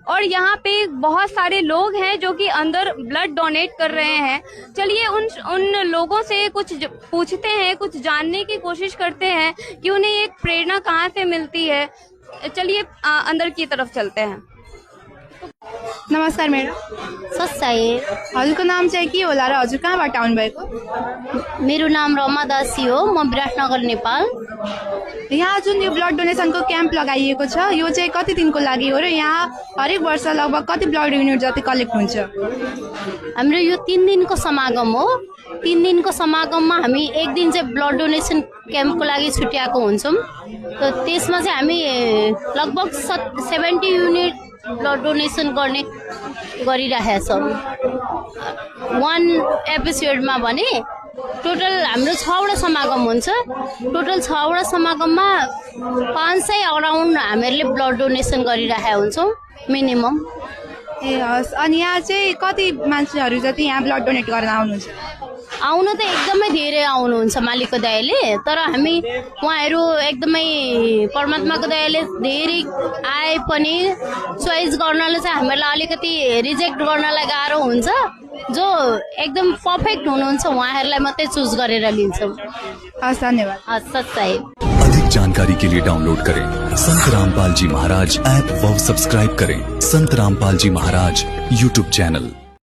और यहाँ पे बहुत सारे लोग हैं जो कि अंदर ब्लड डोनेट कर रहे हैं। चलिए उन लोगों से कुछ पूछते हैं, कुछ जानने की कोशिश करते हैं कि उन्हें एक प्रेरणा कहाँ से मिलती है। चलिए अंदर की तरफ चलते हैं। नमस्कार मैडम। सस्साए। हजुरको नाम चाहिँ के होला र हजुर कहाँबाट आउनुभएको? मेरो नाम रमा दासी हो, म विराटनगर नेपाल। यहाँ जुन यो ब्लड डोनेसनको क्याम्प लगाइएको छ यो चाहिँ कति दिनको लागि हो र यहाँ हरेक वर्ष लगभग कति ब्लड युनिट जति कलेक्ट हुन्छ? हाम्रो यो 3 दिनको समागम हो। 3 दिनको समागममा हामी एक दिन चाहिँ ब्लड डोनेसन क्याम्पको लागि छुट्याएको हुन्छौँ। त त्यसमा चाहिँ हामी लगभग 70 युनिट ब्लड डोनेसन गरिरहेका छौँ। 1 एपिसोडमा भने टोटल हाम्रो 6वटा समागम हुन्छ। टोटल 6वटा समागममा 500 अराउन्ड हामीहरूले ब्लड डोनेसन गरिरहेका हुन्छौँ मिनिमम। ए हस्। अनि यहाँ चाहिँ कति मान्छेहरू जति यहाँ ब्लड डोनेट गर्न आउनुहुन्छ? आउनु त एकदमै धेरै आउनुहुन्छ मालिकको दयाले, तर हामी उहाँहरू एकदमै परमात्माको दयाले धेरै आए पनि चोइस गर्नलाई चाहिँ हामीलाई अलिकति रिजेक्ट गर्नलाई गाह्रो हुन्छ। जो एकदम पर्फेक्ट हुनुहुन्छ उहाँहरूलाई मात्रै चुज गरेर लिन्छौँ। हस्, धन्यवाद। हस्, सच्चाई। अधिक जानकारी के लिए डाउनलोड करें संत रामपाल जी महाराज ऐप व सब्सक्राइब करें संत रामपाल जी महाराज यूट्यूब चैनल।